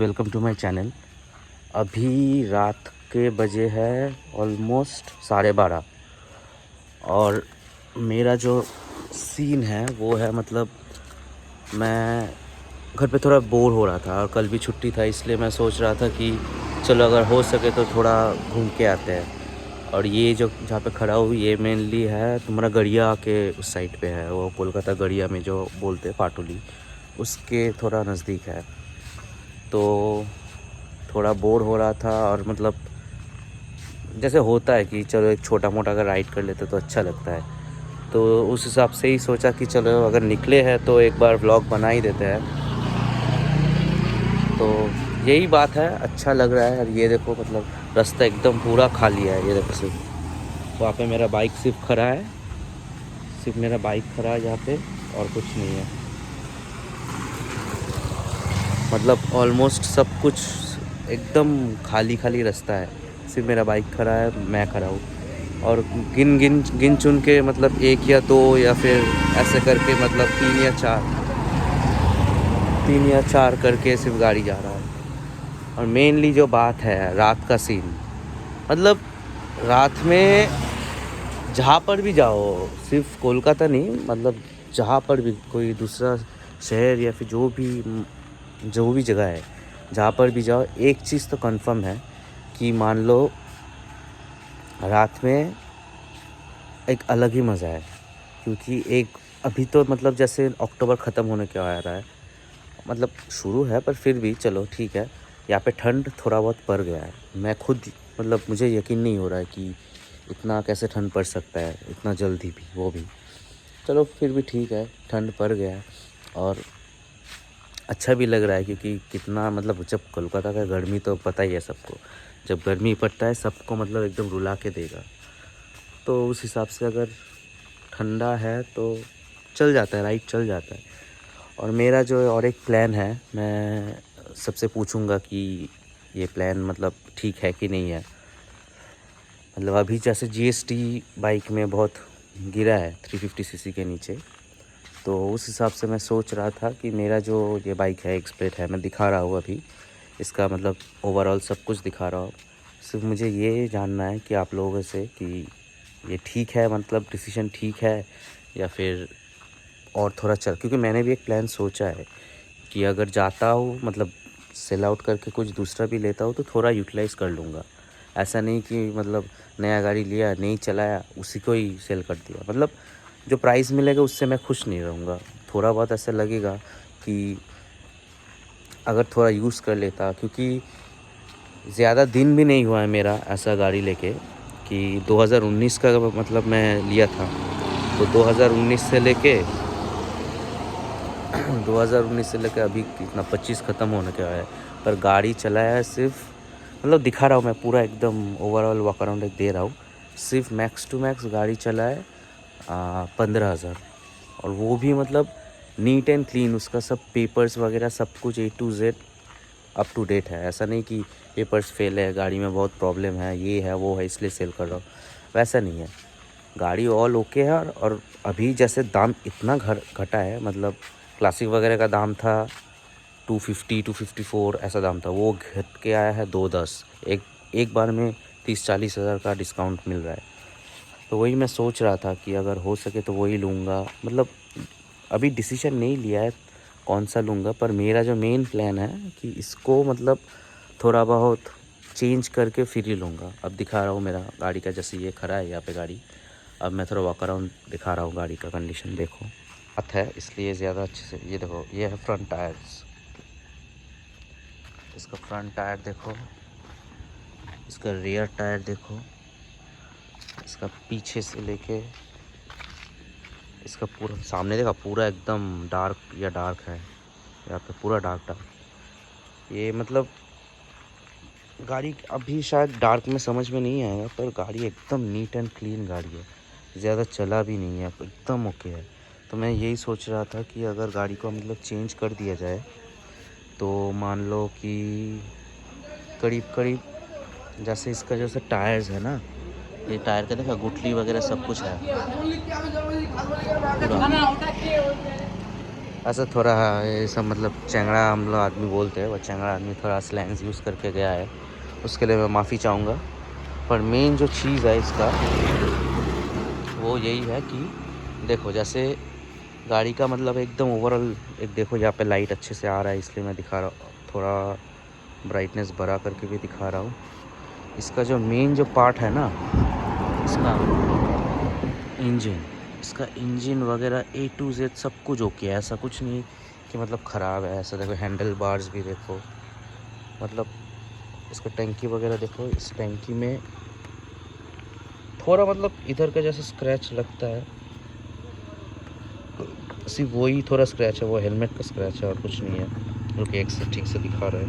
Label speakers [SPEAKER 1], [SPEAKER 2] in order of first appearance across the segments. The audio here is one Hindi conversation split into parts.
[SPEAKER 1] Welcome to my channel. अभी रात के बजे है ऑलमोस्ट 12:30 और मेरा जो सीन है वो है मतलब मैं घर पे थोड़ा बोर हो रहा था और कल भी छुट्टी था, इसलिए मैं सोच रहा था कि चलो अगर हो सके तो थोड़ा घूम के आते हैं। और ये जो जहाँ पे खड़ा हूँ ये मेनली है तुम्हारा गड़िया के उस साइड पे है, वो कोलकाता गड़िया में जो बोलते हैं पाटुली, उसके थोड़ा नज़दीक है। तो थोड़ा बोर हो रहा था और मतलब जैसे होता है कि चलो एक छोटा मोटा अगर राइड कर लेते तो अच्छा लगता है, तो उस हिसाब से ही सोचा कि चलो अगर निकले हैं तो एक बार व्लॉग बना ही देते हैं। तो यही बात है, अच्छा लग रहा है। और ये देखो मतलब रास्ता एकदम पूरा खाली है, ये देखो सिर्फ वहाँ पे मेरा बाइक सिर्फ खड़ा है, सिर्फ मेरा बाइक खड़ा है यहाँ पे और कुछ नहीं है। मतलब ऑलमोस्ट सब कुछ एकदम खाली खाली रास्ता है, सिर्फ मेरा बाइक खड़ा है, मैं खड़ा हूँ। और गिन चुन के मतलब एक या दो या फिर ऐसे करके मतलब तीन या चार करके सिर्फ गाड़ी जा रहा है। और मेनली जो बात है रात का सीन, मतलब रात में जहाँ पर भी जाओ, सिर्फ कोलकाता नहीं, मतलब जहाँ पर भी कोई दूसरा शहर या फिर जो भी जगह है, जहाँ पर भी जाओ एक चीज़ तो कंफर्म है कि मान लो रात में एक अलग ही मज़ा है। क्योंकि एक अभी तो मतलब जैसे अक्टूबर ख़त्म होने को आ रहा है, मतलब शुरू है पर फिर भी चलो ठीक है, यहाँ पे ठंड थोड़ा बहुत पड़ गया है। मैं खुद मतलब मुझे यकीन नहीं हो रहा है कि इतना कैसे ठंड पड़ सकता है इतना जल्दी भी, वो भी चलो फिर भी ठीक है, ठंड पड़ गया है। और अच्छा भी लग रहा है क्योंकि कितना मतलब जब कोलकाता का गर्मी तो पता ही है सबको, जब गर्मी पड़ता है सबको मतलब एकदम रुला के देगा। तो उस हिसाब से अगर ठंडा है तो चल जाता है, राइड चल जाता है। और मेरा जो और एक प्लान है, मैं सबसे पूछूंगा कि ये प्लान मतलब ठीक है कि नहीं है। मतलब अभी जैसे जीएसटी बाइक में बहुत गिरा है 350 सीसी के नीचे, तो उस हिसाब से मैं सोच रहा था कि मेरा जो ये बाइक है एक्सप्लेट है, मैं दिखा रहा हूँ अभी इसका मतलब ओवरऑल सब कुछ दिखा रहा हूँ। सिर्फ मुझे ये जानना है कि आप लोगों से कि ये ठीक है, मतलब डिसीजन ठीक है या फिर और थोड़ा चल, क्योंकि मैंने भी एक प्लान सोचा है कि अगर जाता हूँ मतलब सेल आउट करके कुछ दूसरा भी लेता हूँ तो थोड़ा यूटिलाइज़ कर लूँगा। ऐसा नहीं कि मतलब नया गाड़ी लिया नहीं चलाया उसी को ही सेल कर दिया, मतलब जो प्राइस मिलेगा उससे मैं खुश नहीं रहूँगा। थोड़ा बहुत ऐसा लगेगा कि अगर थोड़ा यूज़ कर लेता, क्योंकि ज़्यादा दिन भी नहीं हुआ है मेरा ऐसा गाड़ी लेके कि 2019 का मतलब मैं लिया था। तो 2019 से लेके 2019 से लेकर अभी कितना 25 ख़त्म होने का है, पर गाड़ी चलाया है सिर्फ, मतलब दिखा रहा हूँ मैं पूरा एकदम ओवरऑल वॉक अराउंड एक दे रहा हूँ। सिर्फ मैक्स टू मैक्स गाड़ी चला है 15,000, और वो भी मतलब नीट एंड क्लीन, उसका सब पेपर्स वगैरह सब कुछ A to Z up to date है। ऐसा नहीं कि पेपर्स फेल है, गाड़ी में बहुत प्रॉब्लम है, ये है वो है इसलिए सेल कर रहा हूँ, वैसा नहीं है। गाड़ी ऑल ओके है। और अभी जैसे दाम इतना घटा है, मतलब क्लासिक वगैरह का दाम था 250 254 ऐसा दाम था, वो घट के आया है 210। एक बार में 30-40 हज़ार का डिस्काउंट मिल रहा है। तो वही मैं सोच रहा था कि अगर हो सके तो वही लूँगा। मतलब अभी डिसीजन नहीं लिया है कौन सा लूँगा, पर मेरा जो मेन प्लान है कि इसको मतलब थोड़ा बहुत चेंज करके फिर ही लूँगा। अब दिखा रहा हूँ मेरा गाड़ी का, जैसे ये खड़ा है यहाँ पे गाड़ी, अब मैं थोड़ा वॉक अराउंड दिखा रहा हूँ गाड़ी का कंडीशन। देखो हाथ है इसलिए ज़्यादा अच्छे से, ये देखो ये है फ्रंट टायर्स, इसका फ्रंट टायर देखो, इसका रियर टायर देखो, इसका पीछे से लेके इसका पूरा सामने देखा, पूरा एकदम डार्क है यहाँ पे, पूरा डार्क। ये मतलब गाड़ी अभी शायद डार्क में समझ में नहीं आएगा, पर गाड़ी एकदम नीट एंड क्लीन गाड़ी है, ज़्यादा चला भी नहीं है, एकदम ओके है। तो मैं यही सोच रहा था कि अगर गाड़ी को मतलब चेंज कर दिया जाए तो मान लो कि करीब करीब जैसे इसका जैसे टायर्स है ना, ये टायर का देखा गुठली वगैरह सब कुछ है पूरा। ऐसा थोड़ा ये सब मतलब चैंगड़ा हम लोग आदमी बोलते हैं, वो चैंगड़ा आदमी थोड़ा स्लैंग्स यूज़ करके गया है, उसके लिए मैं माफ़ी चाहूँगा। पर मेन जो चीज़ है इसका वो यही है कि देखो, जैसे गाड़ी का मतलब एकदम ओवरऑल एक देखो, यहाँ पे लाइट अच्छे से आ रहा है इसलिए मैं दिखा रहा हूँ, थोड़ा ब्राइटनेस बढ़ा करके भी दिखा रहा हूँ। इसका जो मेन जो पार्ट है ना, इसका इंजन, इसका इंजन वगैरह A to Z सब कुछ ओके है, ऐसा कुछ नहीं कि मतलब ख़राब है। ऐसा देखो हैंडल बार्स भी देखो, मतलब इसका टंकी वगैरह देखो, इस टंकी में थोड़ा मतलब इधर का जैसे स्क्रैच लगता है, सिर्फ वही थोड़ा स्क्रैच है, वो हेलमेट का स्क्रैच है और कुछ नहीं है। रुक एक से ठीक से दिखा रहा है,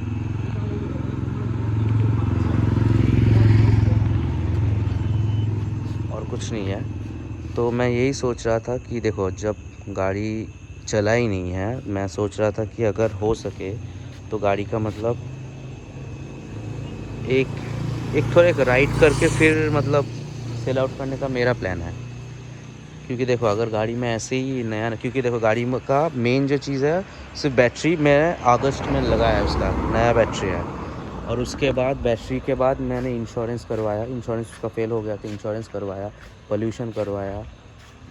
[SPEAKER 1] और कुछ नहीं है। तो मैं यही सोच रहा था कि देखो, जब गाड़ी चला ही नहीं है, मैं सोच रहा था कि अगर हो सके तो गाड़ी का मतलब एक एक थोड़ा एक राइड करके फिर मतलब सेल आउट करने का मेरा प्लान है। क्योंकि देखो अगर गाड़ी में ऐसे ही नया, क्योंकि देखो गाड़ी का मेन जो चीज़ है, सिर्फ बैटरी मैं अगस्त में लगाया है, उसका नया बैटरी है। और उसके बाद बैटरी के बाद मैंने इंश्योरेंस करवाया, इंश्योरेंस उसका फ़ेल हो गया तो इंश्योरेंस करवाया, पोल्यूशन करवाया,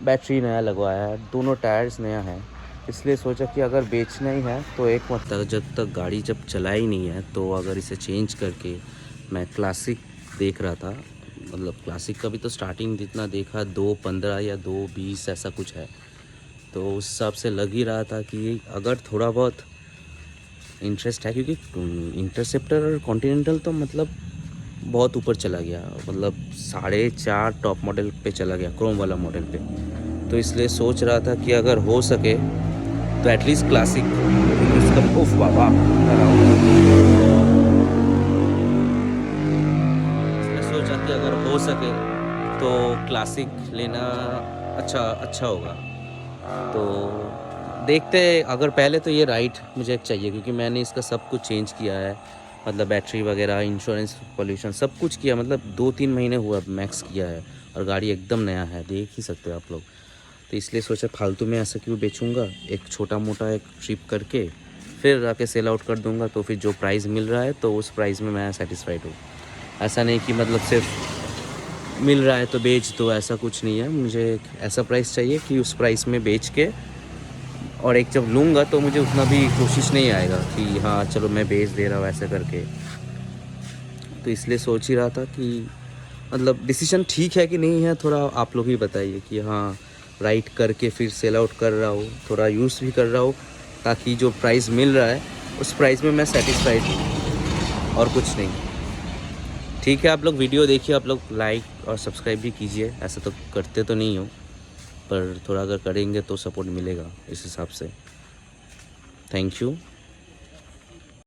[SPEAKER 1] बैटरी नया लगवाया है, दोनों टायर्स नया है। इसलिए सोचा कि अगर बेचना ही है तो एक मतलब जब तक गाड़ी जब चला ही नहीं है, तो अगर इसे चेंज करके मैं क्लासिक देख रहा था, मतलब क्लासिक का भी तो स्टार्टिंग जितना देखा 2.15 या 2.20 ऐसा कुछ है, तो उस हिसाब से लग ही रहा था कि अगर थोड़ा बहुत इंटरेस्ट है, क्योंकि इंटरसेप्टर और कॉन्टिनेंटल तो मतलब बहुत ऊपर चला गया, मतलब 4.5 टॉप मॉडल पे चला गया, क्रोम वाला मॉडल पे। तो इसलिए सोच रहा था कि अगर हो सके तो एटलीस्ट क्लासिक इसका उफ बाबा इसलिए सोचा कि अगर हो सके तो क्लासिक लेना अच्छा अच्छा होगा। तो देखते हैं, अगर पहले तो ये राइट मुझे एक चाहिए, क्योंकि मैंने इसका सब कुछ चेंज किया है, मतलब बैटरी वगैरह, इंश्योरेंस, पोल्यूशन सब कुछ किया, मतलब 2-3 महीने हुआ मैक्स किया है, और गाड़ी एकदम नया है, देख ही सकते हो आप लोग। तो इसलिए सोचा फालतू में ऐसा क्यों बेचूंगा, एक छोटा मोटा एक ट्रिप करके फिर आके सेल आउट कर दूंगा, तो फिर जो प्राइस मिल रहा है तो उस प्राइस में मैं सेटिस्फाइड हूँ। ऐसा नहीं कि मतलब सिर्फ मिल रहा है तो बेच दो, ऐसा कुछ नहीं है। मुझे एक ऐसा प्राइस चाहिए कि उस प्राइस में बेच के, और एक जब लूँगा तो मुझे उतना भी कोशिश नहीं आएगा कि हाँ चलो मैं बेच दे रहा हूँ ऐसे करके। तो इसलिए सोच ही रहा था कि मतलब डिसीजन ठीक है कि नहीं है, थोड़ा आप लोग ही बताइए कि हाँ राइट करके फिर सेल आउट कर रहा हूँ, थोड़ा यूज़ भी कर रहा हूँ, ताकि जो प्राइस मिल रहा है उस प्राइस में मैं सेटिस्फाइड हूँ, और कुछ नहीं। ठीक है, आप लोग वीडियो देखिए, आप लोग लाइक और सब्सक्राइब भी कीजिए, ऐसा तो करते तो नहीं हो, पर थोड़ा अगर करेंगे तो सपोर्ट मिलेगा इस हिसाब से। Thank you.